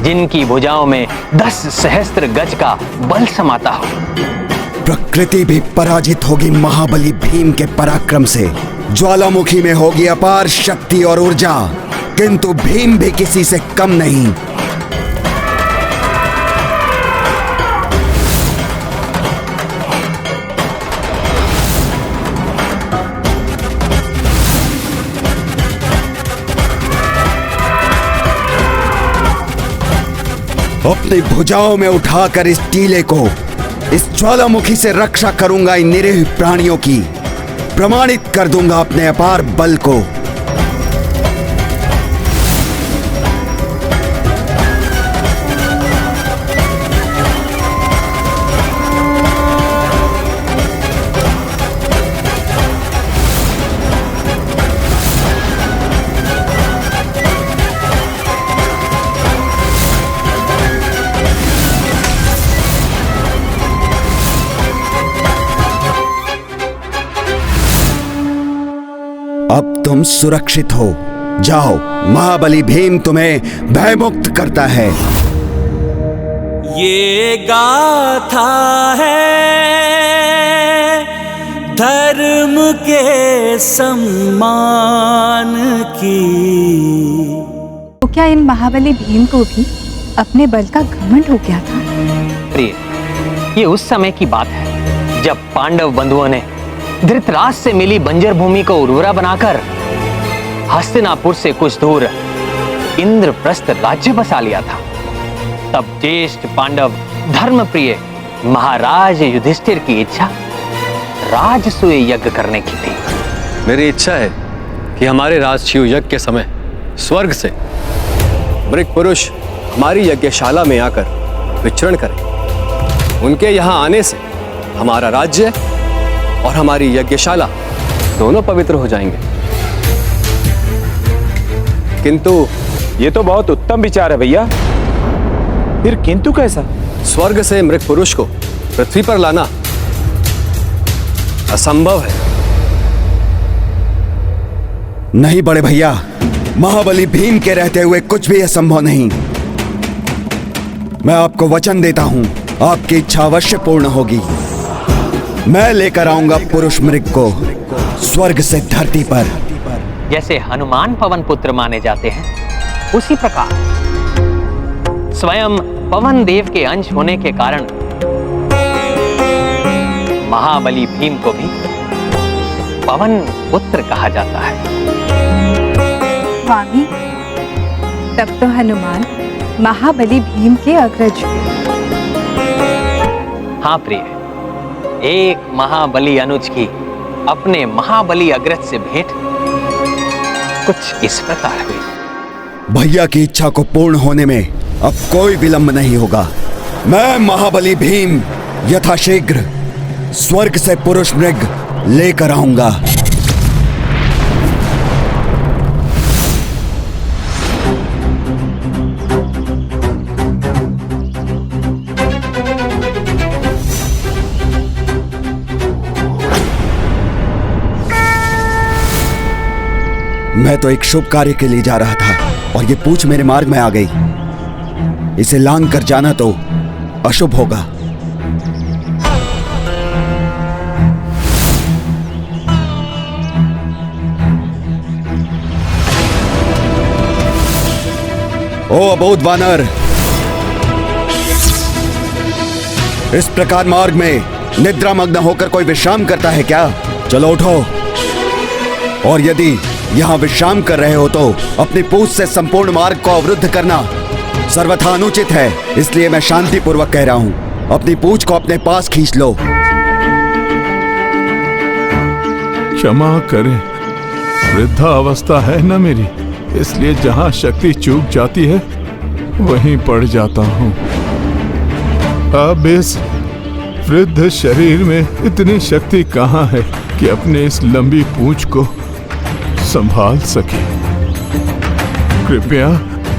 जिनकी भुजाओं में 10 सहस्त्र गज का बल समाता हो। प्रकृति भी पराजित होगी महाबली भीम के पराक्रम से। ज्वालामुखी में होगी अपार शक्ति और ऊर्जा, किंतु भीम भी किसी से कम नहीं। अपनी भुजाओं में उठाकर इस टीले को, इस ज्वालामुखी से रक्षा करूंगा इन निरीह प्राणियों की। प्रमाणित कर दूंगा अपने अपार बल को। अब तुम सुरक्षित हो। जाओ, महाबली भीम तुम्हें भयमुक्त करता है। ये गाथा है धर्म के सम्मान की। तो क्या इन महाबली भीम को भी अपने बल का घमंड हो गया था? प्रिय, ये उस समय की बात है जब पांडव बंधुओं ने धृतराष्ट्र से मिली बंजर भूमि को उर्वरा बनाकर हस्तिनापुर से कुछ दूर इंद्रप्रस्थ राज्य बसा लिया था। तब ज्येष्ठ पांडव धर्मप्रिय महाराज युधिष्ठिर की इच्छा राजसूय यज्ञ करने की थी। मेरी इच्छा है कि हमारे राजसूय यज्ञ के समय स्वर्ग से मृग पुरुष हमारी यज्ञशाला में आकर विचरण करें। उनके यहाँ आने से हमारा राज्य और हमारी यज्ञशाला दोनों पवित्र हो जाएंगे। किंतु ये तो बहुत उत्तम विचार है भैया। फिर किंतु कैसा? स्वर्ग से मृग पुरुष को पृथ्वी पर लाना असंभव है। नहीं बड़े भैया, महाबली भीम के रहते हुए कुछ भी असंभव नहीं। मैं आपको वचन देता हूं, आपकी इच्छा अवश्य पूर्ण होगी। मैं लेकर आऊंगा पुरुष मृग को स्वर्ग से धरती पर। जैसे हनुमान पवन पुत्र माने जाते हैं, उसी प्रकार स्वयं पवन देव के अंश होने के कारण महाबली भीम को भी पवन पुत्र कहा जाता है। स्वामी, तब तो हनुमान महाबली भीम के अग्रज हुए। हाँ प्रिय, एक महाबली अनुज की अपने महाबली अग्रज से भेंट कुछ इस प्रकार हुई। भैया की इच्छा को पूर्ण होने में अब कोई विलंब नहीं होगा। मैं महाबली भीम यथाशीघ्र स्वर्ग से पुरुष मृग लेकर आऊंगा। मैं तो एक शुभ कार्य के लिए जा रहा था और ये पूंछ मेरे मार्ग में आ गई। इसे लांघ कर जाना तो अशुभ होगा। ओ अबोध वानर, इस प्रकार मार्ग में निद्रामग्न होकर कोई विश्राम करता है क्या? चलो उठो, और यदि यहां विश्राम कर रहे हो तो अपनी पूंछ से संपूर्ण मार्ग को अवरुद्ध करना सर्वथा अनुचित है। इसलिए मैं शांति पूर्वक कह रहा हूं, अपनी पूंछ को अपने पास खींच लो। क्षमा करें, वृद्धा अवस्था है ना मेरी, इसलिए जहां शक्ति चूक जाती है वहीं पड़ जाता हूं। अब इस वृद्ध शरीर में इतनी शक्ति कहां है कि अपने इस लंबी पूंछ को संभाल सके। कृपया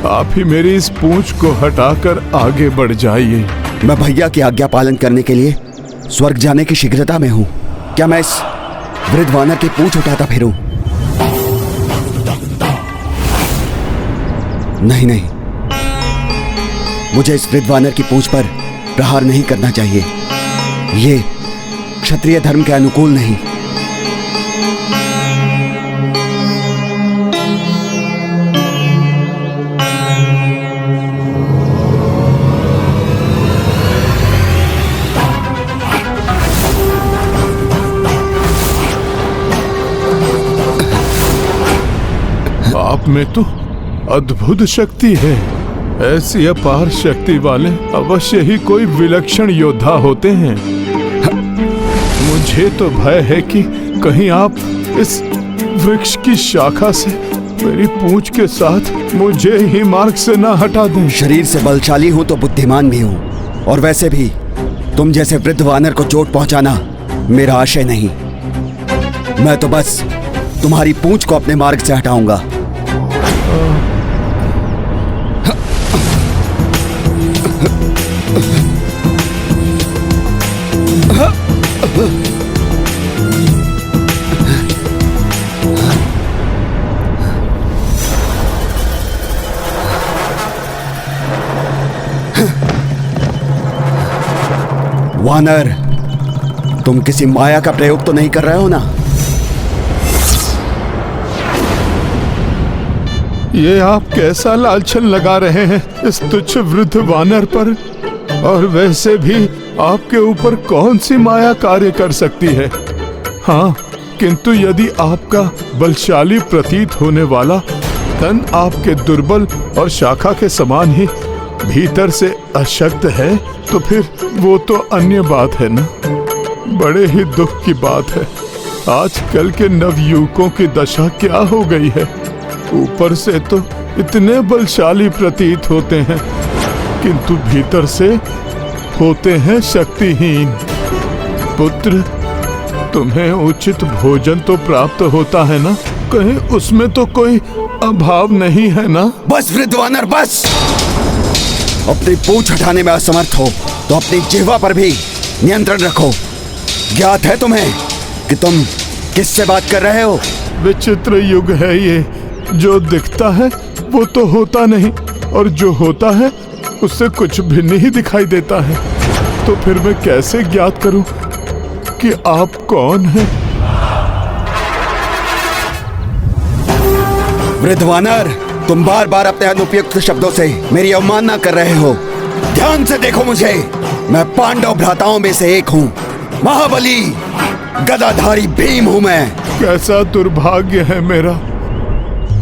आप ही मेरी इस पूंछ को हटाकर आगे बढ़ जाइए। मैं भैया की आज्ञा पालन करने के लिए स्वर्ग जाने की शीघ्रता में हूं। क्या मैं इस वृद्ध वानर की पूंछ उठाता फिरूं? नहीं नहीं, मुझे इस वृद्ध वानर की पूंछ पर प्रहार नहीं करना चाहिए। ये क्षत्रिय धर्म के अनुकूल नहीं। आप में तो अद्भुत शक्ति है। ऐसी अपार शक्ति वाले अवश्य ही कोई विलक्षण योद्धा होते हैं। मुझे तो भय है कि कहीं आप इस वृक्ष की शाखा से मेरी पूंछ के साथ मुझे ही मार्ग से ना हटा दें। शरीर से बलशाली हूं तो बुद्धिमान भी हूं, और वैसे भी तुम जैसे वृद्ध वानर को चोट पहुंचाना मेरा आशय नहीं। मैं तो बस तुम्हारी पूंछ को अपने मार्ग से हटाऊंगा। वानर, तुम किसी माया का प्रयोग तो नहीं कर रहे हो ना? ये आप कैसा लालछन लगा रहे हैं इस तुच्छ वृद्ध वानर पर? और वैसे भी आपके ऊपर कौन सी माया कार्य कर सकती है? हाँ, किंतु यदि आपका बलशाली प्रतीत होने वाला तन आपके दुर्बल और शाखा के समान ही भीतर से अशक्त है तो फिर वो तो अन्य बात है ना। बड़े ही दुख की बात है, आजकल के नवयुवकों की दशा क्या हो गई है। ऊपर से तो इतने बलशाली प्रतीत होते हैं किंतु भीतर से होते हैं शक्तिहीन। पुत्र, तुम्हें उचित भोजन तो प्राप्त होता है ना? कहीं उसमें तो कोई अभाव नहीं है ना? बस वृद्ध वानर, बस। अपनी पूंछ हटाने में असमर्थ हो तो अपनी जिह्वा पर भी नियंत्रण रखो। ज्ञात है तुम्हें कि तुम किससे बात कर रहे हो? विचित्र युग है ये। जो दिखता है वो तो होता नहीं, और जो होता है उससे कुछ भिन्न ही दिखाई देता है। तो फिर मैं कैसे ज्ञात करूं कि आप कौन हैं? वृद्ध वानर, तुम बार बार अपने अनुपयुक्त शब्दों से मेरी अवमानना कर रहे हो। ध्यान से देखो मुझे, मैं पांडव भ्राताओं में से एक हूँ। महाबली गदाधारी भीम हूँ मैं। कैसा दुर्भाग्य है मेरा।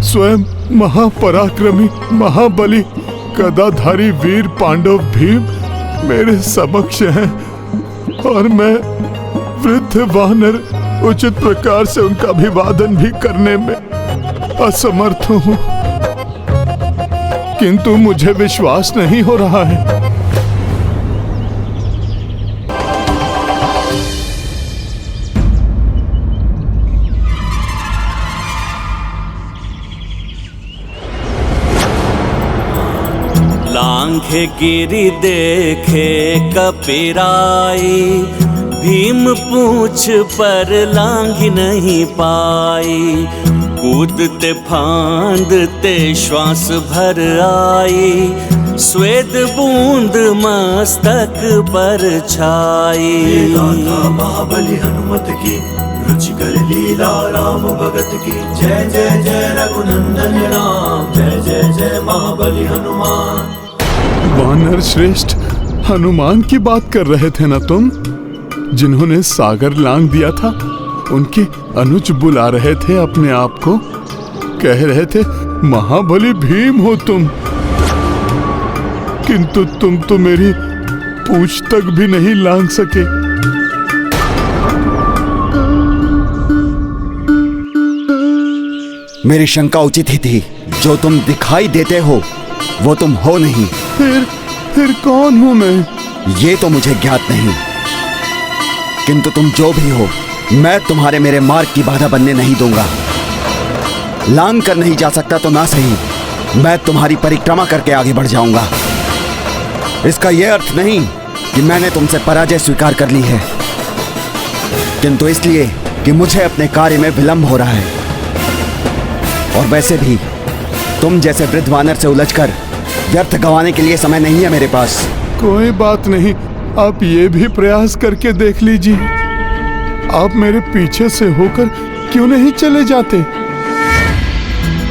स्वयं महापराक्रमी महाबली गदाधारी वीर पांडव भीम मेरे समक्ष हैं, और मैं वृद्ध वानर उचित प्रकार से उनका अभिवादन भी करने में असमर्थ हूँ। किंतु मुझे विश्वास नहीं हो रहा है। लांघे गिरि देखे कपिराई, भीम पूछ पर लांघ नहीं पाई। कूदते फांदते श्वास भर आई, स्वेद बूंद मस्तक पर छाई। महाबली हनुमत की, रुचिकर लीला राम भगत की। जय जय जय रघुनंदन राम, जय जय जय महाबली हनुमान। वानर श्रेष्ठ हनुमान की बात कर रहे थे ना तुम, जिन्होंने सागर लांघ दिया था? उनके अनुज बुला रहे थे अपने आप को, कह रहे थे महाबली भीम हो तुम। किंतु तुम तो मेरी पूंछ तक भी नहीं लांघ सके। मेरी शंका उचित ही थी। जो तुम दिखाई देते हो वो तुम हो नहीं। फिर कौन हूं मैं? ये तो मुझे ज्ञात नहीं, किंतु तुम जो भी हो, मैं तुम्हारे मेरे मार्ग की बाधा बनने नहीं दूंगा। लांघ कर नहीं जा सकता तो ना सही, मैं तुम्हारी परिक्रमा करके आगे बढ़ जाऊंगा। इसका यह अर्थ नहीं कि मैंने तुमसे पराजय स्वीकार कर ली है, किंतु इसलिए कि मुझे अपने कार्य में विलंब हो रहा है। और वैसे भी तुम जैसे वृद्ध वानर से उलझकर व्यर्थ गंवाने के लिए समय नहीं है मेरे पास। कोई बात नहीं, आप ये भी प्रयास करके देख लीजिए। आप मेरे पीछे से होकर क्यों नहीं चले जाते?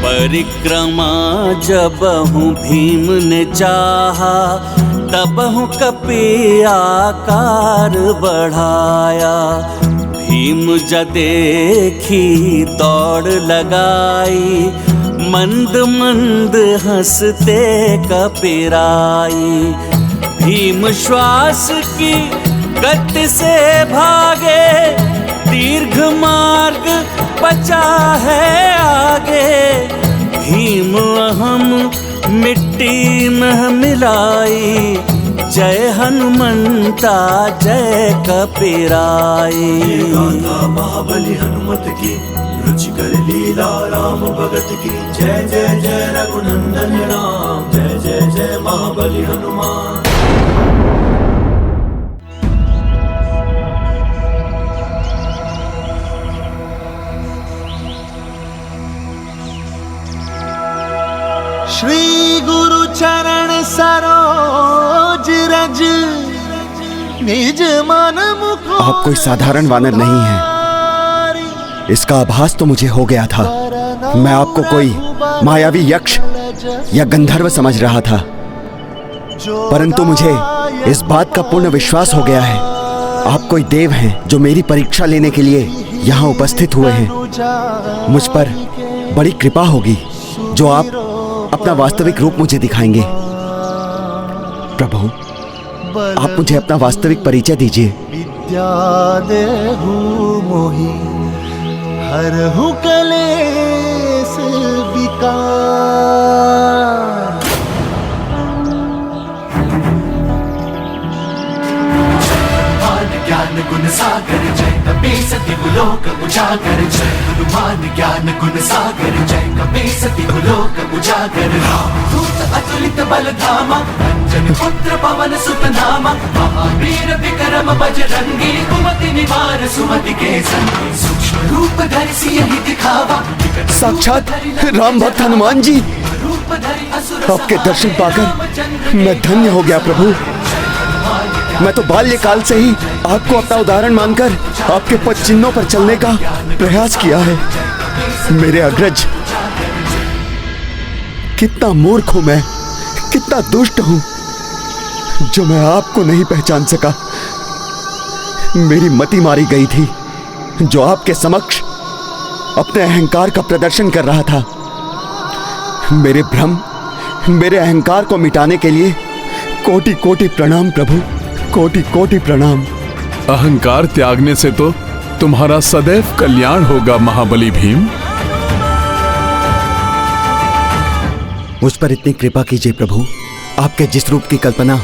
परिक्रमा जबहु भीम ने चाहा, तबहु कपि आकार बढ़ाया। भीम ज देखी दौड़ लगाई, मंद मंद हंसते कपिराई। भीम श्वास की गति से भागे, दीर्घ मार्ग बचा है आगे। भीम अहम मिट्टी में मिलाई, जय हनुमंता जय कपिराई। गाथा महाबली हनुमत की, रुचिकर लीला राम भगत की। जय जय जय रघुनंदन राम, जय जय जय महाबली हनुमान। श्री गुरु चरण सरोज रज, निज मन मुकुर। आप कोई साधारण वानर नहीं हैं, इसका आभास तो मुझे हो गया था। मैं आपको कोई मायावी यक्ष या गंधर्व समझ रहा था, परंतु मुझे इस बात का पूर्ण विश्वास हो गया है, आप कोई देव हैं जो मेरी परीक्षा लेने के लिए यहाँ उपस्थित हुए हैं। मुझ पर बड़ी कृपा होगी जो आप अपना वास्तविक रूप मुझे दिखाएंगे। प्रभु, आप मुझे अपना वास्तविक परिचय दीजिए। विद्या देहु मोहि, हरहु कलेश विकार। ज्ञान गुण सागर जय कपीसति लोक उजागर। जय हनुमान ज्ञान गुण सागर, जय कपीसति लोक उजागर। दूत अतुलित बल धामा, अंजन पुत्र पवन सुत नामा। महावीर विक्रम बजरंगी, कुमति निवार सुमति के संगी। सूक्ष्म रूप धरि सियहि दिखावा, साक्षात राम भक्त हनुमान जी, आपके दर्शन पाकर मैं धन्य हो गया प्रभु। मैं तो बाल्यकाल से ही आपको अपना उदाहरण मानकर आपके पद चिन्हों पर चलने का प्रयास किया है। मेरे अग्रज, कितना मूर्ख हूं मैं, कितना दुष्ट हूं जो मैं आपको नहीं पहचान सका। मेरी मति मारी गई थी जो आपके समक्ष अपने अहंकार का प्रदर्शन कर रहा था। मेरे भ्रम, मेरे अहंकार को मिटाने के लिए कोटि कोटि प्रणाम प्रभु, कोटि कोटि प्रणाम। अहंकार त्यागने से तो तुम्हारा सदैव कल्याण होगा महाबली भीम। मुझ पर इतनी कृपा कीजिए प्रभु। आपके जिस रूप की कल्पना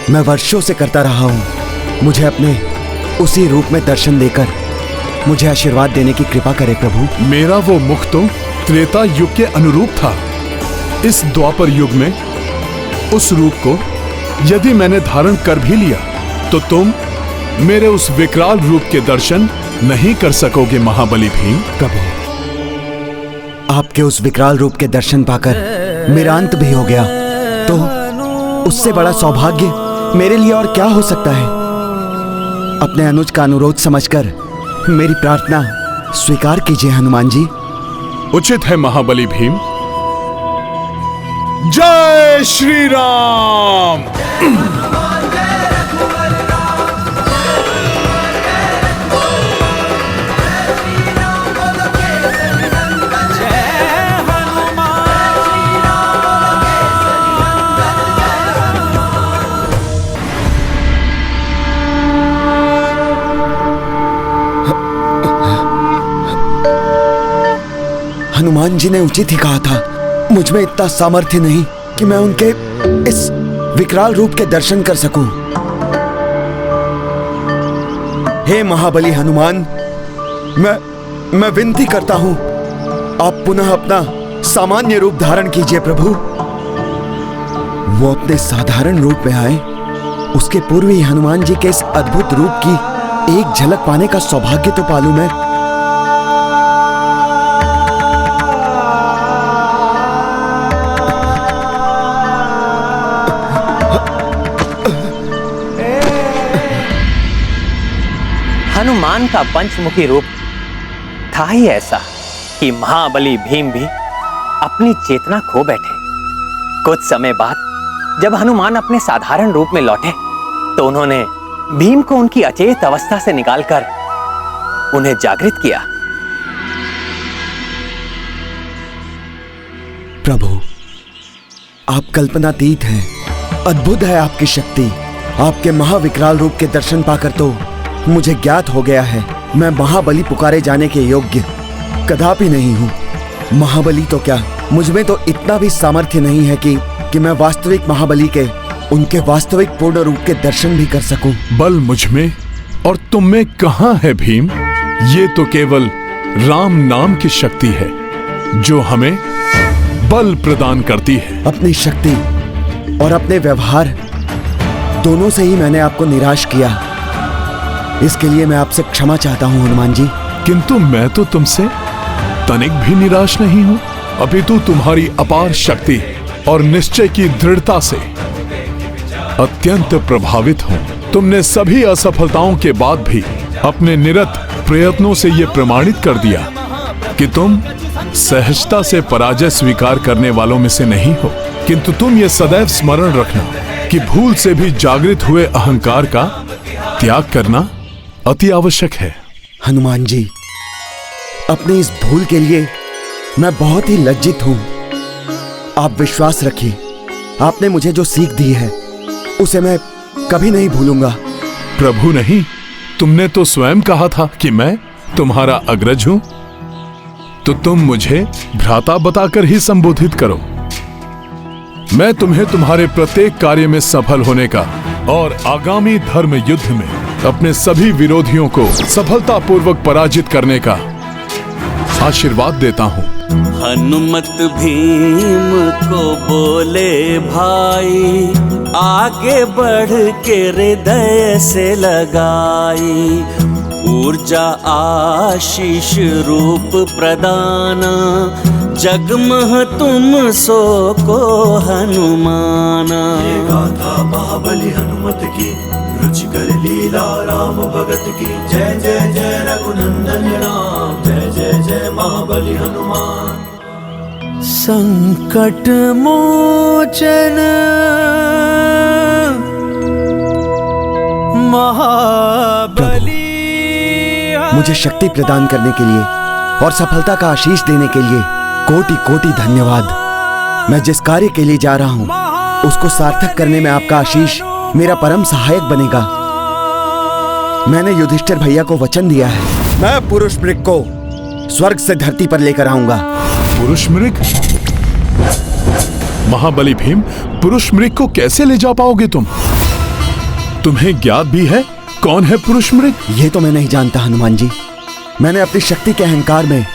मैं वर्षों से करता रहा हूं, मुझे अपने उसी रूप में दर्शन देकर मुझे आशीर्वाद देने की कृपा करे प्रभु। मेरा वो मुख तो त्रेता युग के अनुरूप था। इस द्वापर युग में उस रूप को यदि मैंने धारण कर भी लिया तो तुम मेरे उस विकराल रूप के दर्शन नहीं कर सकोगे महाबली भीम। प्रभु, आपके उस विकराल रूप के दर्शन पाकर मेरा अंत भी हो गया, तो उससे बड़ा सौभाग्य मेरे लिए और क्या हो सकता है। अपने अनुज का अनुरोध समझकर मेरी प्रार्थना स्वीकार कीजिए हनुमान जी। उचित है महाबली भीम। जय श्री राम। हनुमान जी ने उचित ही कहा था, मुझ में इतना सामर्थ्य नहीं कि मैं उनके इस विकराल रूप के दर्शन कर सकूं। हे महाबली हनुमान, मैं विनती करता हूं, आप पुनः अपना सामान्य रूप धारण कीजिए प्रभु। वो अपने साधारण रूप में आए, उसके पूर्व ही हनुमान जी के इस अद्भुत रूप की एक झलक पाने का सौभाग्य तो पालूं मैं। हनुमान का पंचमुखी रूप था ही ऐसा कि महाबली भीम भी अपनी चेतना खो बैठे। कुछ समय बाद जब हनुमान अपने साधारण रूप में लौटे तो उन्होंने भीम को उनकी अचेत अवस्था से निकालकर उन्हें जागृत किया। प्रभु, आप कल्पनातीत हैं। अद्भुत है आपकी शक्ति। आपके महाविकराल रूप के दर्शन पाकर तो मुझे ज्ञात हो गया है मैं महाबली पुकारे जाने के योग्य कदापि नहीं हूँ। महाबली तो क्या, मुझमें तो इतना भी सामर्थ्य नहीं है कि मैं वास्तविक महाबली के उनके वास्तविक पूर्ण रूप के दर्शन भी कर सकूं। बल मुझमें और तुम में कहाँ है भीम? ये तो केवल राम नाम की शक्ति है जो हमें बल प्रदान करती है। अपनी शक्ति और अपने व्यवहार दोनों से ही मैंने आपको निराश किया। इसके लिए मैं आपसे क्षमा चाहता हूं हनुमान जी। किंतु मैं तो तुमसे तनिक भी निराश नहीं हूं। अपितु तुम्हारी अपार शक्ति और निश्चय की दृढ़ता से अत्यंत प्रभावित हूं। तुमने सभी असफलताओं के बाद भी अपने निरत प्रयत्नों से यह प्रमाणित कर दिया कि तुम सहजता से पराजय स्वीकार करने वालों में से नहीं हो। किंतु तुम ये सदैव स्मरण रखना कि भूल से भी जागृत हुए अहंकार का त्याग करना अति आवश्यक है। हनुमान जी, अपनी इस भूल के लिए मैं बहुत ही लज्जित हूं। आप विश्वास रखिए, आपने मुझे जो सीख दी है उसे मैं कभी नहीं भूलूंगा। प्रभु नहीं, तुमने तो स्वयं कहा था कि मैं तुम्हारा अग्रज हूं, तो तुम मुझे भ्राता बताकर ही संबोधित करो। मैं तुम्हें तुम्हारे प्रत्येक कार्य में सफल होने का और आगामी धर्म युद्ध में अपने सभी विरोधियों को सफलतापूर्वक पराजित करने का आशीर्वाद देता हूं। हनुमत भीम को बोले भाई, आगे बढ़ के हृदय से लगाई, ऊर्जा आशीष रूप प्रदाना, जगमह तुम सो को हनुमाना। ये गाथा महाबली हनुमत की, रुचिकर लीला राम भगत की। जय जय जय रघुनंदन राम, जय जय जय महाबली हनुमान। संकट मोचन महाबली, मुझे शक्ति प्रदान करने के लिए और सफलता का आशीष देने के लिए कोटि कोटि धन्यवाद। मैं जिस कार्य के लिए जा रहा हूं उसको सार्थक करने में आपका आशीष मेरा परम सहायक बनेगा। मैंने युधिष्ठिर भैया को वचन दिया है, मैं पुरुष मृग को स्वर्ग से धरती पर लेकर आऊंगा। पुरुष मृग? महाबली भीम, पुरुष मृग को कैसे ले जा पाओगे तुम? तुम्हें ज्ञात भी है कौन है पुरुष मृग? ये तो मैं नहीं जानता हनुमान जी। मैंने अपनी शक्ति के अहंकार में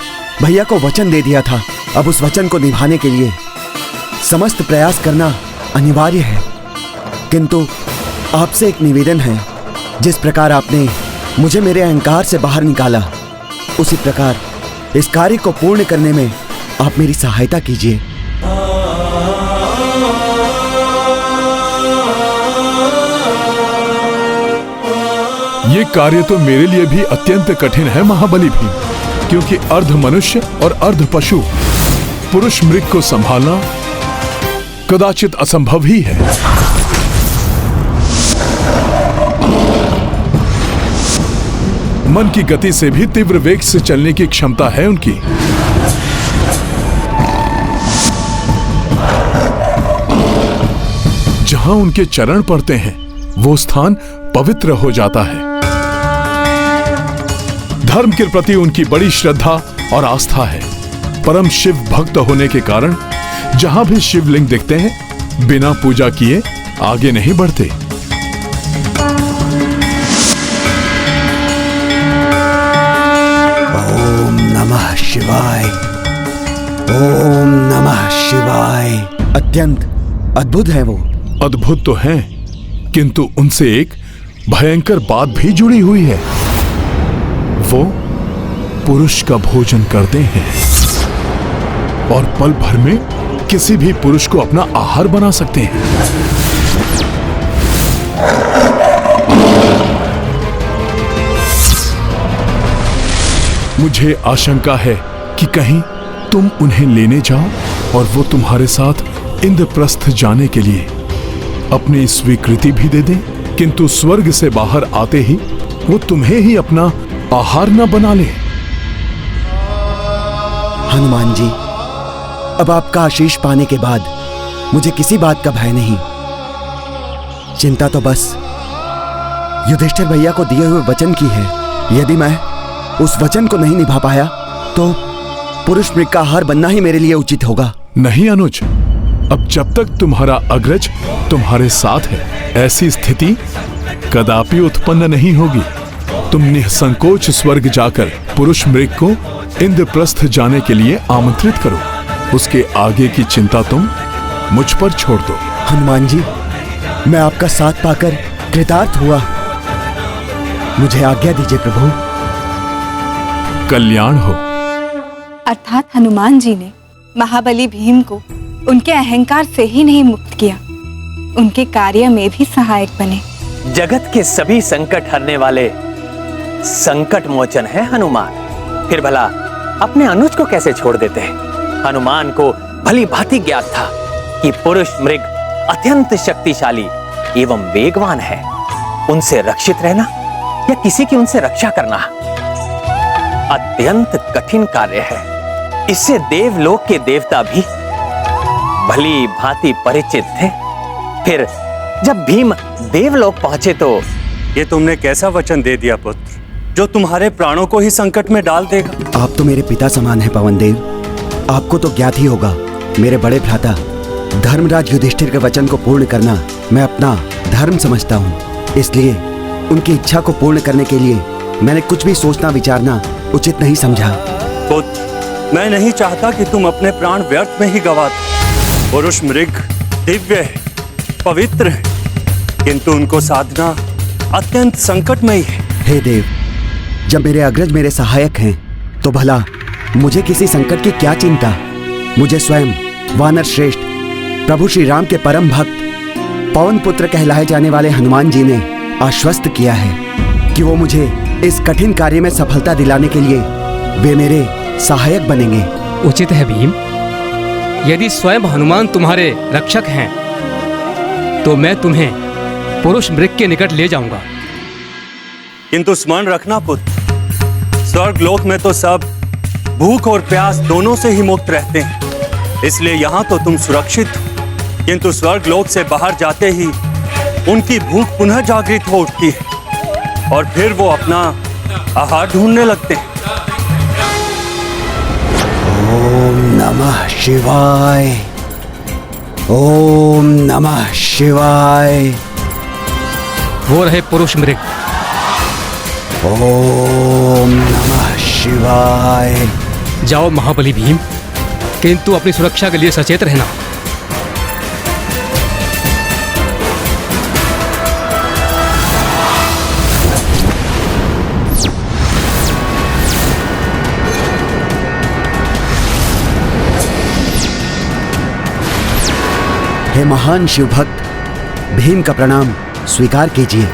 भैया को वचन दे दिया था। अब उस वचन को निभाने के लिए समस्त प्रयास करना अनिवार्य है। किंतु आपसे एक निवेदन है, जिस प्रकार आपने मुझे मेरे अहंकार से बाहर निकाला, उसी प्रकार इस कार्य को पूर्ण करने में आप मेरी सहायता कीजिए। ये कार्य तो मेरे लिए भी अत्यंत कठिन है महाबली भीम, क्योंकि अर्ध मनुष्य और अर्ध पशु पुरुष मृग को संभालना कदाचित असंभव ही है। मन की गति से भी तीव्र वेग से चलने की क्षमता है उनकी। जहां उनके चरण पड़ते हैं वो स्थान पवित्र हो जाता है। धर्म के प्रति उनकी बड़ी श्रद्धा और आस्था है। परम शिव भक्त होने के कारण जहां भी शिवलिंग दिखते हैं बिना पूजा किए आगे नहीं बढ़ते। ओम नमः शिवाय, ओम नमः शिवाय। अत्यंत अद्भुत है वो। अद्भुत तो हैं, किंतु उनसे एक भयंकर बात भी जुड़ी हुई है। वो पुरुष का भोजन करते हैं और पल भर में किसी भी पुरुष को अपना आहार बना सकते हैं। मुझे आशंका है कि कहीं तुम उन्हें लेने जाओ और वो तुम्हारे साथ इंद्रप्रस्थ जाने के लिए अपनी स्वीकृति भी दे दें, किंतु स्वर्ग से बाहर आते ही वो तुम्हें ही अपना आहार न बना ले। हनुमान जी, अब आपका आशीष पाने के बाद मुझे किसी बात का भय नहीं। चिंता तो बस युधिष्ठिर भैया को दिए हुए वचन की है। यदि मैं उस वचन को नहीं निभा पाया तो पुरुष मृग का आहार बनना ही मेरे लिए उचित होगा। नहीं अनुज, अब जब तक तुम्हारा अग्रज तुम्हारे साथ है, ऐसी स्थिति कदापि उत्पन्न नहीं होगी। तुम निसंकोच स्वर्ग जाकर पुरुष मृग को इंद्रप्रस्थ जाने के लिए आमंत्रित करो। उसके आगे की चिंता तुम मुझ पर छोड़ दो। हनुमान जी, मैं आपका साथ पाकर कृतार्थ हुआ। मुझे आज्ञा दीजिए प्रभु। कल्याण हो। अर्थात हनुमान जी ने महाबली भीम को उनके अहंकार से ही नहीं मुक्त किया, उनके कार्य में भी सहायक बने। जगत के सभी संकट हरने वाले संकट मोचन है हनुमान। फिर भला अपने अनुज को कैसे छोड़ देते हैं? हनुमान को भली भांति ज्ञात था कि पुरुष मृग अत्यंत शक्तिशाली एवं वेगवान है। उनसे रक्षित रहना या किसी की उनसे रक्षा करना अत्यंत कठिन कार्य है। इससे देवलोक के देवता भी भली भांति परिचित थे। फिर जब भीम देवलोक पहुंचे तो ये तुमने कैसा वचन दे दिया पुत्र, जो तुम्हारे प्राणों को ही संकट में डाल देगा। आप तो मेरे पिता समान हैं पवन देव। आपको तो ज्ञात ही होगा, मेरे बड़े भ्राता धर्मराज युधिष्ठिर के वचन को पूर्ण करना मैं अपना धर्म समझता हूँ। इसलिए उनकी इच्छा को पूर्ण करने के लिए मैंने कुछ भी सोचना विचारना उचित नहीं समझा। पुत्र, मैं नहीं चाहता कि तुम अपने प्राण व्यर्थ में ही गवा दो। पुरुष मृग दिव्य है, पवित्र है, किंतु उनको साधना अत्यंत संकट में ही है। हे देव, जब मेरे अग्रज मेरे सहायक हैं तो भला मुझे किसी संकट की क्या चिंता। मुझे स्वयं वानर श्रेष्ठ प्रभु श्री राम के परम भक्त पवन पुत्र कहलाए जाने वाले हनुमान जी ने आश्वस्त किया है कि वो मुझे इस कठिन कार्य में सफलता दिलाने के लिए वे मेरे सहायक बनेंगे। उचित है भीम, यदि स्वयं हनुमान तुम्हारे रक्षक हैं तो मैं तुम्हें पुरुष मृग के निकट ले जाऊंगा। किंतु स्मरण रखना पुत्र, स्वर्ग लोक में तो सब भूख और प्यास दोनों से ही मुक्त रहते हैं, इसलिए यहाँ तो तुम सुरक्षित हो। किंतु स्वर्ग लोक से बाहर जाते ही उनकी भूख पुनः जागृत हो उठती है और फिर वो अपना आहार ढूंढने लगते हैं। ओम नमः शिवाय, ओम नमः शिवाय। वो रहे पुरुष मृग। ओम नमः शिवाय। जाओ महाबली भीम, किंतु अपनी सुरक्षा के लिए सचेत रहना। हे महान शिव भक्त भीम का प्रणाम स्वीकार कीजिए।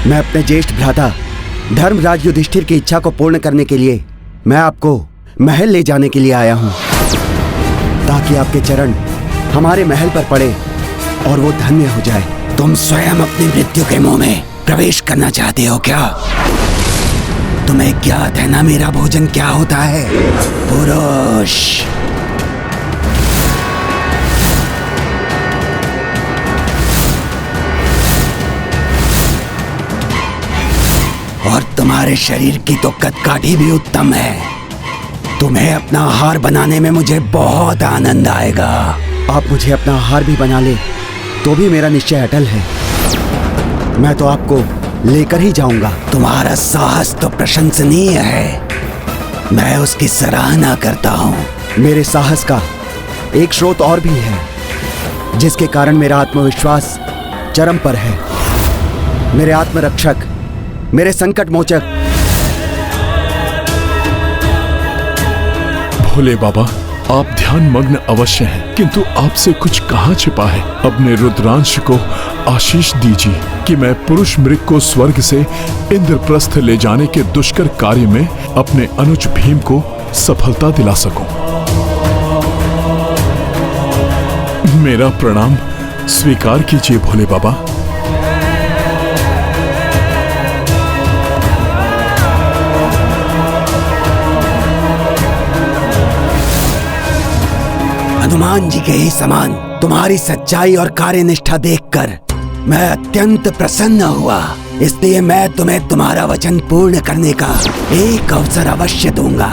मैं अपने ज्येष्ठ भ्राता धर्मराज युधिष्ठिर की इच्छा को पूर्ण करने के लिए मैं आपको महल ले जाने के लिए आया हूं, ताकि आपके चरण हमारे महल पर पड़े और वो धन्य हो जाए। तुम स्वयं अपनी मृत्यु के मुंह में प्रवेश करना चाहते हो क्या? तुम्हें ज्ञात है ना मेरा भोजन क्या होता है? पुरुष। और तुम्हारे शरीर की तो कदकाठी भी उत्तम है। तुम्हें अपना आहार बनाने में मुझे बहुत आनंद आएगा। आप मुझे अपना आहार भी बना ले तो भी मेरा निश्चय अटल है। मैं तो आपको लेकर ही जाऊंगा। तुम्हारा साहस तो प्रशंसनीय है, मैं उसकी सराहना करता हूँ। मेरे साहस का एक स्रोत और भी है, जिसके कारण मेरा आत्मविश्वास चरम पर है। मेरे आत्मरक्षक, मेरे संकट मोचक। भोले बाबा, आप ध्यान मग्न अवश्य हैं, किंतु आपसे कुछ कहाँ छिपा है। अपने रुद्रांश को आशीष दीजिए कि मैं पुरुष मृग को स्वर्ग से इंद्रप्रस्थ ले जाने के दुष्कर कार्य में अपने अनुज भीम को सफलता दिला सकूं। मेरा प्रणाम स्वीकार कीजिए भोले बाबा। हनुमान जी के ही समान तुम्हारी सच्चाई और कार्यनिष्ठा देखकर मैं अत्यंत प्रसन्न हुआ। इसलिए मैं तुम्हें तुम्हारा वचन पूर्ण करने का एक अवसर अवश्य दूंगा,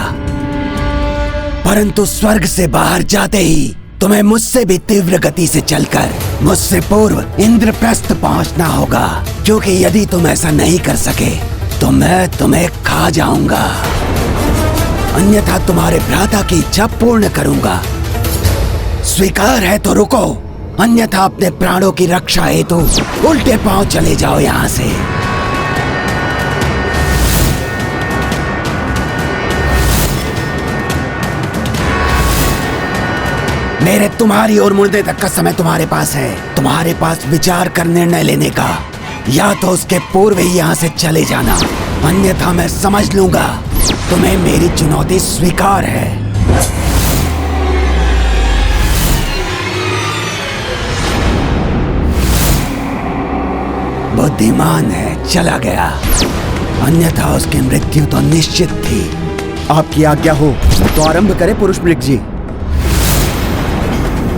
परंतु स्वर्ग से बाहर जाते ही तुम्हें मुझसे भी तीव्र गति से चलकर मुझसे पूर्व इंद्रप्रस्थ पहुंचना होगा, क्योंकि यदि तुम ऐसा नहीं कर सके तो मैं तुम्हें खा जाऊंगा, अन्यथा तुम्हारे भ्राता की इच्छा पूर्ण करूंगा। स्वीकार है तो रुको, अन्यथा अपने प्राणों की रक्षा हेतु उल्टे पांव चले जाओ यहाँ से। मेरे तुम्हारी ओर मुड़ने तक का समय तुम्हारे पास है। तुम्हारे पास विचार कर निर्णय लेने का, या तो उसके पूर्व ही यहाँ से चले जाना, अन्यथा मैं समझ लूंगा तुम्हें मेरी चुनौती स्वीकार है। बुद्धिमान है, चला गया, अन्यथा उसकी मृत्यु तो निश्चित थी। आपकी आज्ञा हो तो आरंभ करें पुरुष मृग जी।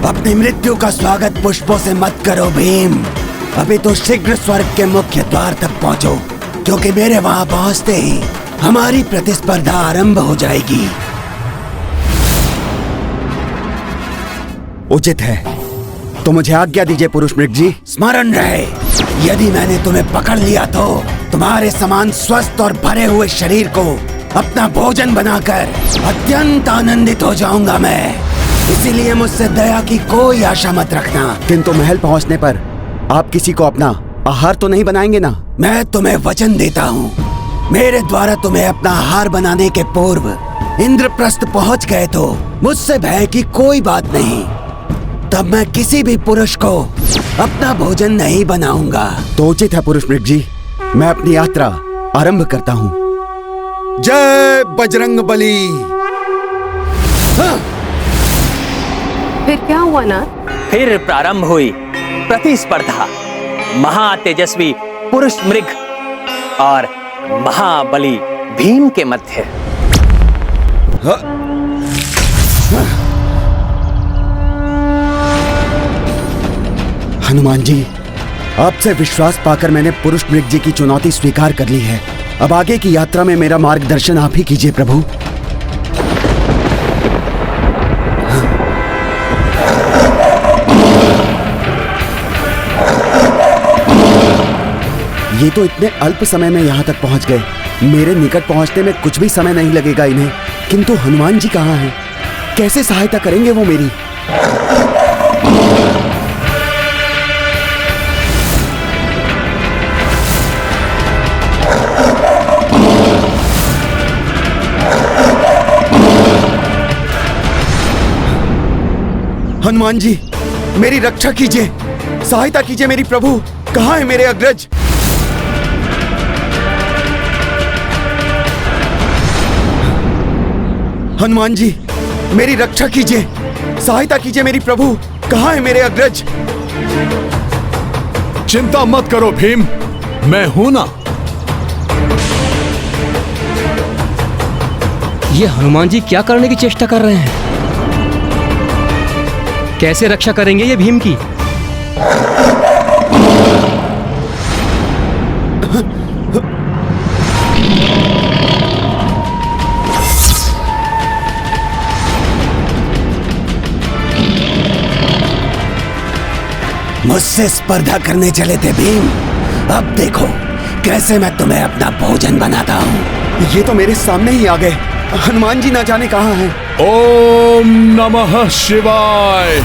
अपनी मृत्यु का स्वागत पुष्पों से मत करो भीम, अभी तो शीघ्र स्वर्ग के मुख्य द्वार तक पहुंचो, क्योंकि मेरे वहां पहुंचते ही हमारी प्रतिस्पर्धा आरंभ हो जाएगी। उचित है, तो मुझे आज्ञा दीजिए पुरुष मृग जी। स्मरण रहे, यदि मैंने तुम्हें पकड़ लिया तो तुम्हारे समान स्वस्थ और भरे हुए शरीर को अपना भोजन बनाकर अत्यंत आनंदित हो जाऊंगा मैं। इसीलिए मुझसे दया की कोई आशा मत रखना। किंतु महल पहुंचने पर आप किसी को अपना आहार तो नहीं बनाएंगे ना? मैं तुम्हें वचन देता हूँ, मेरे द्वारा तुम्हें अपना आहार बनाने के पूर्व इंद्रप्रस्थ पहुंच गए तो मुझसे भय की कोई बात नहीं। तब मैं किसी भी पुरुष को अपना भोजन नहीं बनाऊंगा। तो उचित है पुरुष मृग जी, मैं अपनी यात्रा आरंभ करता हूँ। जय बजरंग बली। हाँ। फिर क्या हुआ ना? फिर प्रारंभ हुई प्रतिस्पर्धा महातेजस्वी पुरुष मृग और महाबली भीम के मध्य। हनुमान जी, आपसे विश्वास पाकर मैंने पुरुष मृग जी की चुनौती स्वीकार कर ली है। अब आगे की यात्रा में मेरा मार्गदर्शन आप ही कीजिए प्रभु। ये तो इतने अल्प समय में यहाँ तक पहुँच गए, मेरे निकट पहुँचने में कुछ भी समय नहीं लगेगा इन्हें। किंतु हनुमान जी कहाँ हैं? कैसे सहायता करेंगे वो मेरी? हनुमान जी, मेरी रक्षा कीजिए, सहायता कीजिए मेरी प्रभु। कहाँ है मेरे अग्रज? हनुमान जी, मेरी रक्षा कीजिए, सहायता कीजिए मेरी प्रभु। कहाँ है मेरे अग्रज? चिंता मत करो भीम, मैं हूं ना। ये हनुमान जी क्या करने की चेष्टा कर रहे हैं? कैसे रक्षा करेंगे ये भीम की? मुझसे स्पर्धा करने चले थे भीम, अब देखो कैसे मैं तुम्हें अपना भोजन बनाता हूँ। ये तो मेरे सामने ही आ गए। हनुमान जी ना जाने कहाँ हैं। ओम नमः शिवाय,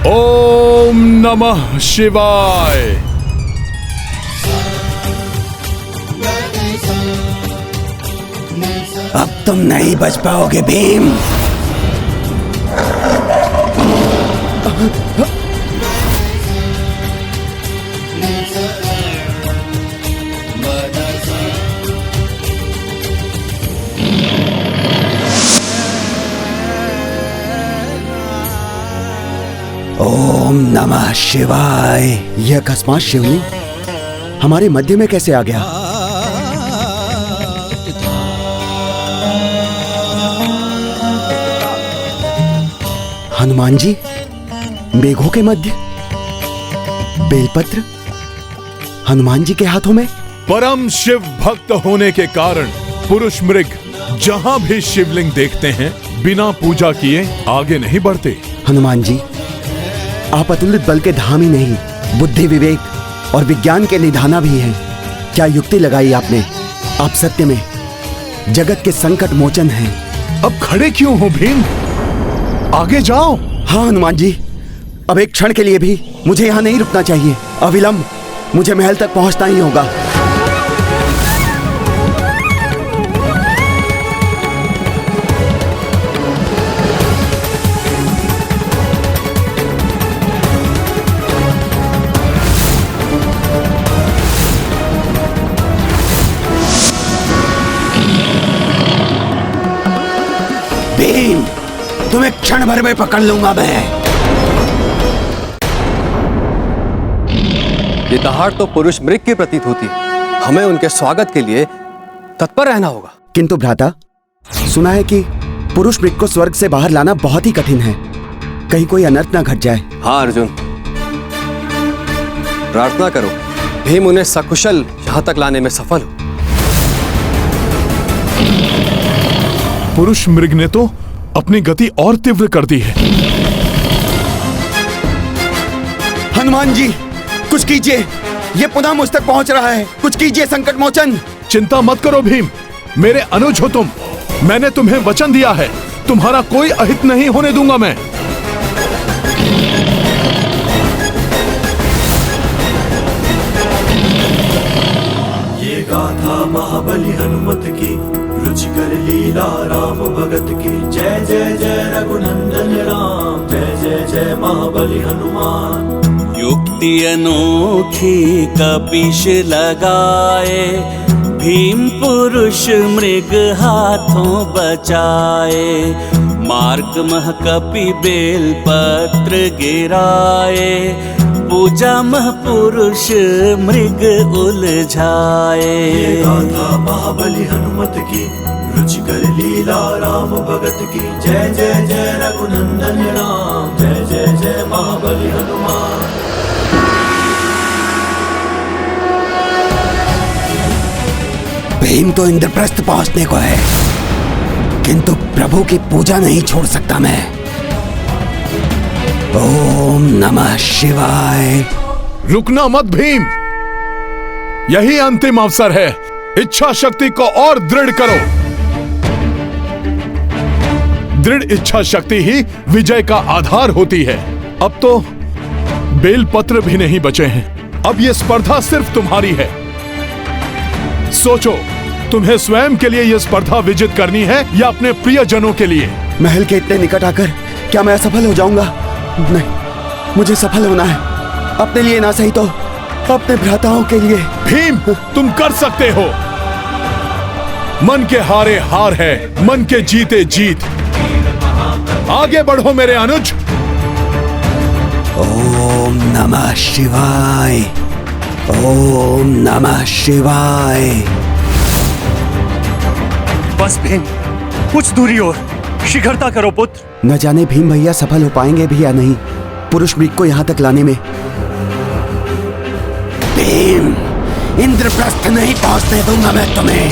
ओम नमः शिवाय। अब तुम नहीं बच पाओगे भीम। ओम नमः शिवाय। यह अकस्मात शिवलिंग हमारे मध्य में कैसे आ गया? हनुमान जी, मेघों के मध्य बेलपत्र हनुमान जी के हाथों में। परम शिव भक्त होने के कारण पुरुष मृग जहाँ भी शिवलिंग देखते हैं बिना पूजा किए आगे नहीं बढ़ते। हनुमान जी, आप अतुलित बल के धाम ही नहीं, बुद्धि, विवेक और विज्ञान के निधाना भी हैं। क्या युक्ति लगाई आपने? आप सत्य में जगत के संकट मोचन हैं। अब खड़े क्यों हो भीम? आगे जाओ। हाँ हनुमान जी, अब एक क्षण के लिए भी मुझे यहाँ नहीं रुकना चाहिए। अविलंब मुझे महल तक पहुँचना ही होगा। भीम, तुम्हें क्षण भर में पकड़ लूंगा मैं। ये दहाड़ तो पुरुष मृग की प्रतीत होती है। हमें उनके स्वागत के लिए तत्पर रहना होगा। किंतु भ्राता, सुना है कि पुरुष मृग को स्वर्ग से बाहर लाना बहुत ही कठिन है। कहीं कोई अनर्थ ना घट जाए। हाँ अर्जुन, प्रार्थना करो भीम उन्हें सकुशल यहां तक लाने में सफल हो। पुरुष मृग ने तो अपनी गति और तीव्र कर दी है। हनुमान जी, कुछ कीजिए, ये पुनः मुझ तक पहुंच रहा है। कुछ कीजिए संकट मोचन। चिंता मत करो भीम, मेरे अनुज हो तुम। मैंने तुम्हें वचन दिया है, तुम्हारा कोई अहित नहीं होने दूंगा मैं। ये गाथा महाबली हनुमत की, रुचिकर लीला राम भगत की। जय जय जय रघुनंदन राम, जय जय जय महाबली हनुमान। युक्ति अनोखी कपीश लगाए, भीम पुरुष मृग हाथों बचाए। मार्ग मह कपि बेल पत्र गिराए, पूजा मह पुरुष मृग उलझाए। ये गाथा महाबली हनुमत की, रुचिकर लीला राम भगत की। जय जय जय रघुनंदन राम, जय जय जय महाबली हनुमान। भीम तो इंद्रप्रस्थ पहुंचने को है, किंतु प्रभु की पूजा नहीं छोड़ सकता मैं। ओम नमः शिवाय। रुकना मत भीम, यही अंतिम अवसर है। इच्छा शक्ति को और दृढ़ करो। दृढ़ इच्छा शक्ति ही विजय का आधार होती है। अब तो बेलपत्र भी नहीं बचे हैं। अब यह स्पर्धा सिर्फ तुम्हारी है। सोचो, तुम्हें स्वयं के लिए यह स्पर्धा विजित करनी है या अपने प्रियजनों के लिए? महल के इतने निकट आकर क्या मैं असफल हो जाऊंगा? नहीं, मुझे सफल होना है। अपने लिए ना सही तो अपने भ्राताओं के लिए। भीम, तुम कर सकते हो। मन के हारे हार है, मन के जीते जीत। आगे बढ़ो मेरे अनुज। ओम नमः शिवाय, ओम नमः शिवाय। बस भीम, कुछ दूरी और, शीघ्रता करो पुत्र। न जाने भीम भैया सफल हो पाएंगे भी या नहीं पुरुष मृग को यहां तक लाने में। भीम, इंद्रप्रस्थ नहीं पहुंचने दूंगा मैं तुम्हें।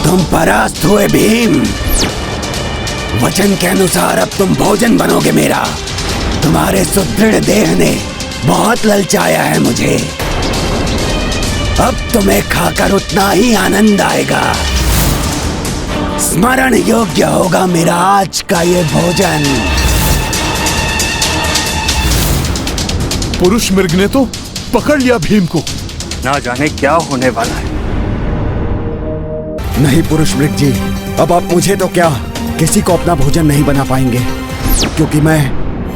तुम परास्त हुए भीम। वचन के अनुसार अब तुम भोजन बनोगे मेरा। तुम्हारे सुदृढ़ देह ने बहुत ललचाया है मुझे। अब तुम्हें खाकर उतना ही आनंद आएगा। स्मरण योग्य होगा मेरा आज का ये भोजन। पुरुष मृग ने तो पकड़ लिया भीम को। ना जाने क्या होने वाला है। नहीं पुरुष मृग जी, अब आप मुझे तो क्या किसी को अपना भोजन नहीं बना पाएंगे, क्योंकि मैं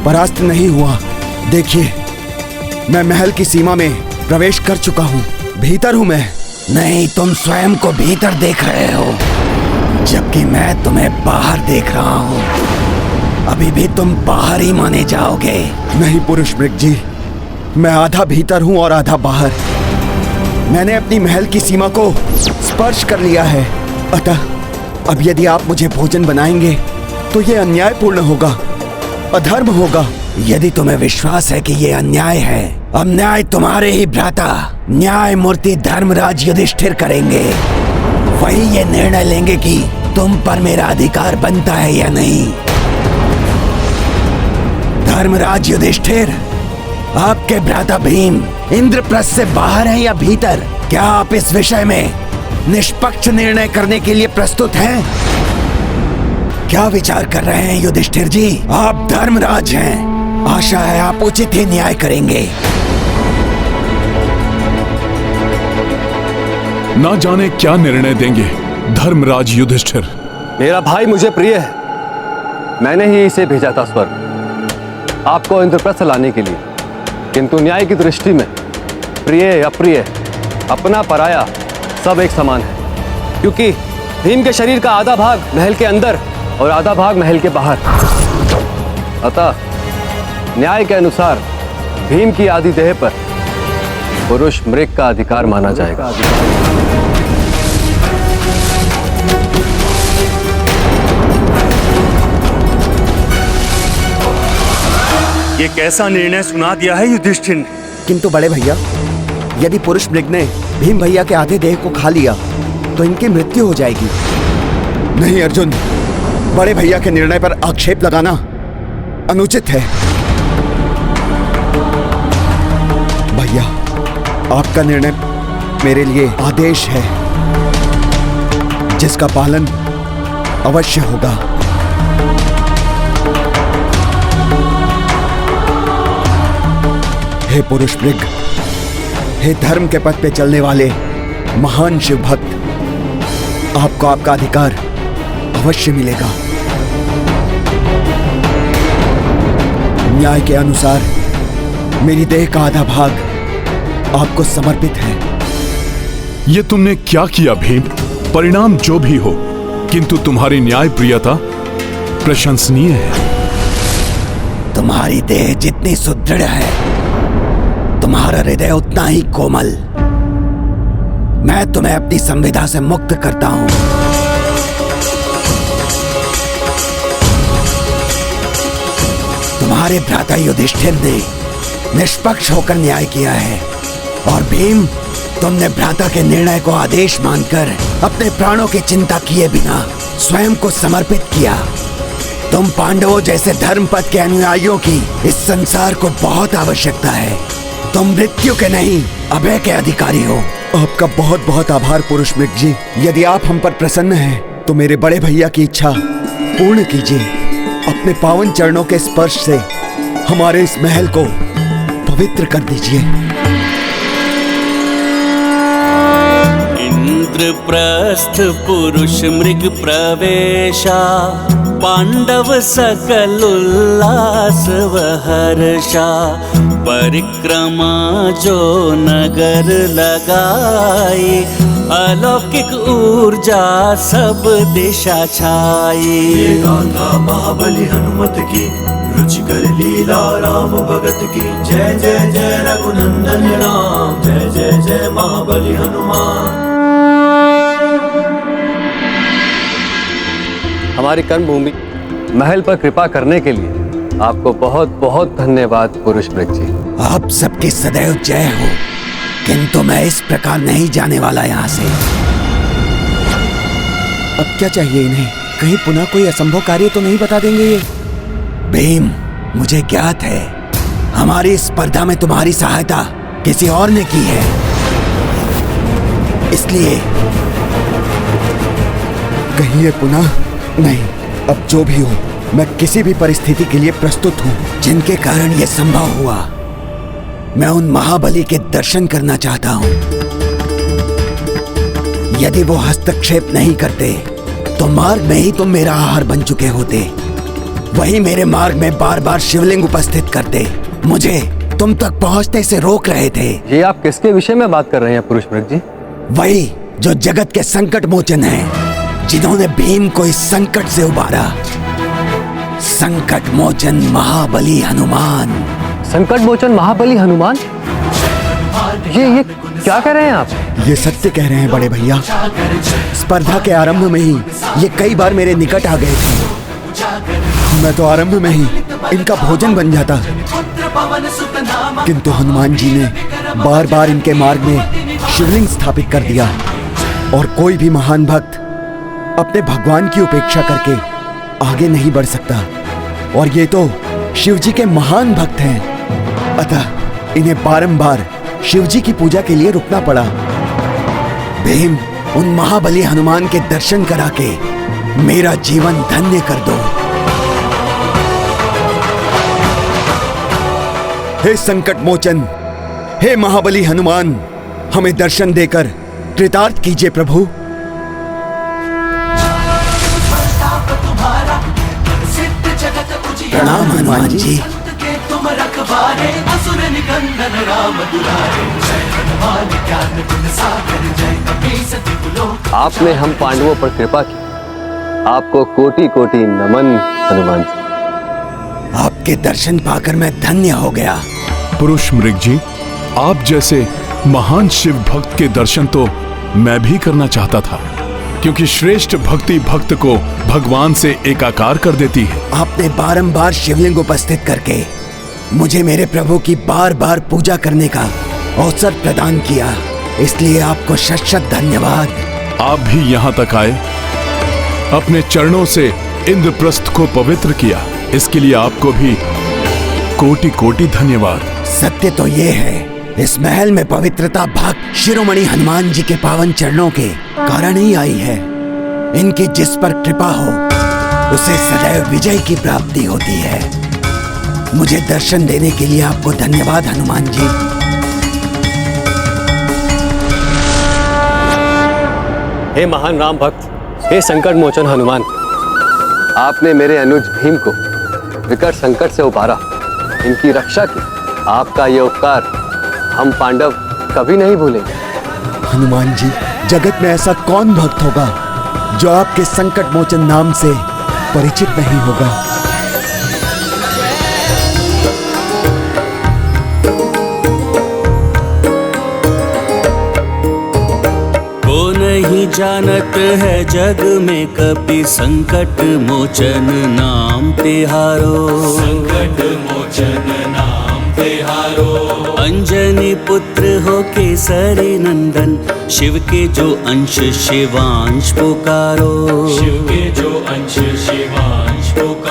परास्त नहीं हुआ। देखिए, मैं महल की सीमा में प्रवेश कर चुका हूँ, भीतर हूँ मैं। नहीं, तुम स्वयं को भीतर देख रहे हो, जबकि मैं तुम्हें बाहर देख रहा हूँ। अभी भी तुम बाहर ही माने जाओगे। नहीं पुरुष मृग जी, मैं आधा भीतर हूँ और आधा बाहर। मैंने अपनी महल की सीमा को स्पर्श कर लिया है। अतः अब यदि आप मुझे भोजन बनाएंगे तो ये अन्यायपूर्ण होगा, अधर्म होगा। यदि तुम्हें विश्वास है कि ये अन्याय है, अब न्याय तुम्हारे ही भ्राता न्याय मूर्ति धर्मराज युधिष्ठिर करेंगे। वही ये निर्णय लेंगे कि तुम पर मेरा अधिकार बनता है या नहीं। धर्मराज युधिष्ठिर, आपके भ्राता भीम इंद्रप्रस्थ से बाहर है या भीतर? क्या आप इस विषय में निष्पक्ष निर्णय करने के लिए प्रस्तुत हैं? क्या विचार कर रहे हैं युधिष्ठिर जी? आप धर्मराज हैं, आशा है आप उचित ही न्याय करेंगे। ना जाने क्या निर्णय देंगे धर्मराज युधिष्ठिर। मेरा भाई मुझे प्रिय है, मैंने ही इसे भेजा था स्वर्ग आपको इंद्रप्रस्थ लाने के लिए। किंतु न्याय की दृष्टि में प्रिय अप्रिय, अपना पराया सब एक समान है, क्योंकि भीम के शरीर का आधा भाग महल के अंदर और आधा भाग महल के बाहर। अतः न्याय के अनुसार भीम की आदि देह पर पुरुष मृग का अधिकार माना जाएगा। ये कैसा निर्णय सुना दिया है युधिष्ठिर ने? किंतु बड़े भैया, यदि पुरुष मृग ने भीम भैया के आधे देह को खा लिया तो इनकी मृत्यु हो जाएगी। नहीं अर्जुन, बड़े भैया के निर्णय पर आक्षेप लगाना अनुचित है। भैया, आपका निर्णय मेरे लिए आदेश है, जिसका पालन अवश्य होगा। हे पुरुष मृग, हे धर्म के पथ पे चलने वाले महान शिव भक्त, आपको आपका अधिकार अवश्य मिलेगा। न्याय के अनुसार मेरी देह का आधा भाग आपको समर्पित है। ये तुमने क्या किया भीम? परिणाम जो भी हो, किंतु तुम्हारी न्याय प्रियता प्रशंसनीय है। तुम्हारी देह जितनी सुदृढ़ है, तुम्हारा हृदय उतना ही कोमल। मैं तुम्हें अपनी संविदा से मुक्त करता हूं। तुम्हारे भ्राता युधिष्ठिर ने निष्पक्ष होकर न्याय किया है, और भीम, तुमने भ्राता के निर्णय को आदेश मानकर अपने प्राणों की चिंता किए बिना स्वयं को समर्पित किया। तुम पांडवों जैसे धर्मपथ के अनुयायियों की इस संसार को बहुत आवश्यकता है। तुम मृत्यु के नहीं, अभय के अधिकारी हो। आपका बहुत बहुत आभार पुरुष मृग जी। यदि आप हम पर प्रसन्न हैं तो मेरे बड़े भैया की इच्छा पूर्ण कीजिए। अपने पावन चरणों के स्पर्श से हमारे इस महल को पवित्र कर दीजिए। इंद्रप्रस्थ पुरुष मृग प्रवेशा, पांडव सकल उल्लास व हर्षा। परिक्रमा जो नगर लगाई, अलौकिक ऊर्जा सब दिशा छाई। ये गाथा महाबली हनुमत की, रुचिकर लीला राम भगत की। जय जय जय रघुनंदन राम, जय जय जय महाबली हनुमान। हमारी कर्मभूमि महल पर कृपा करने के लिए आपको बहुत बहुत धन्यवाद पुरुष मृग जी। आप सबकी सदैव जय हो, किंतु मैं इस प्रकार नहीं जाने वाला यहाँ से। अब क्या चाहिए इन्हें? कहीं पुनः कोई असंभव कार्य तो नहीं बता देंगे ये? भीम, मुझे ज्ञात है हमारी स्पर्धा में तुम्हारी सहायता किसी और ने की है, इसलिए कहीं ये पुनः नहीं। अब जो भी हो, मैं किसी भी परिस्थिति के लिए प्रस्तुत हूँ। जिनके कारण ये संभव हुआ मैं उन महाबली के दर्शन करना चाहता हूँ। यदि वो हस्तक्षेप नहीं करते तो मार्ग में ही तुम मेरा आहार बन चुके होते। वही मेरे मार्ग में बार बार शिवलिंग उपस्थित करते, मुझे तुम तक पहुंचने से रोक रहे थे। ये आप किसके विषय में बात कर रहे हैं पुरुष मृग जी? वही जो जगत के संकट मोचन हैं, जिन्होंने भीम को इस संकट से उबारा। संकट मोचन महाबली हनुमान। संकट मोचन महाबली हनुमान? ये क्या कह रहे हैं आप? ये सत्य कह रहे हैं बड़े भैया। स्पर्धा के आरंभ में ही ये कई बार मेरे निकट आ गए थे। मैं तो आरंभ में ही इनका भोजन बन जाता, किंतु हनुमान जी ने बार बार इनके मार्ग में शिवलिंग स्थापित कर दिया और कोई भी महान भक्त अपने भगवान की उपेक्षा करके आगे नहीं बढ़ सकता। और ये तो शिव जी के महान भक्त हैं, अतः इन्हें बारंबार शिव जी की पूजा के लिए रुकना पड़ा। भीम, उन महाबली हनुमान के दर्शन करा के मेरा जीवन धन्य कर दो। हे संकट मोचन, हे महाबली हनुमान, हमें दर्शन देकर कृतार्थ कीजिए प्रभु। प्रणाम हनुमान जी। तुम रखवारे असुर निकंदन राम दुलारे। जय हनुमान ज्ञान गुण सागर, जय कपीस तिहु लोक। आपने हम पांडवों पर कृपा की, आपको कोटि कोटि नमन हनुमान जी। आपके दर्शन पाकर मैं धन्य हो गया। पुरुष मृग जी, आप जैसे महान शिव भक्त के दर्शन तो मैं भी करना चाहता था, क्योंकि श्रेष्ठ भक्ति भक्त को भगवान से एकाकार कर देती है। आपने बारंबार शिवलिंग उपस्थित करके मुझे मेरे प्रभु की बार बार पूजा करने का अवसर प्रदान किया, इसलिए आपको शत शत धन्यवाद। आप भी यहाँ तक आए, अपने चरणों से इंद्रप्रस्थ को पवित्र किया, इसके लिए आपको भी कोटि कोटि धन्यवाद। सत्य तो ये है, इस महल में पवित्रता भक्त शिरोमणि हनुमान जी के पावन चरणों के कारण ही आई है। इनकी जिस पर कृपा हो उसे सदैव विजय की प्राप्ति होती है। मुझे दर्शन देने के लिए आपको धन्यवाद हनुमान जी। हे महान राम भक्त, हे संकट मोचन हनुमान, आपने मेरे अनुज भीम को विकट संकट से उबारा, इनकी रक्षा की। आपका ये उपकार हम पांडव कभी नहीं भूलेंगे। हनुमान जी, जगत में ऐसा कौन भक्त होगा जो आपके संकट मोचन नाम से परिचित नहीं होगा। को नहीं जानत है जग में कभी संकट मोचन नाम तिहारो। संकट मोचन नाम तिहारो। अंजनी पुत्र हो केसरी नंदन, शिव के जो अंश शिवांश पुकारो। शिव के जो अंश शिवांश पुकारो।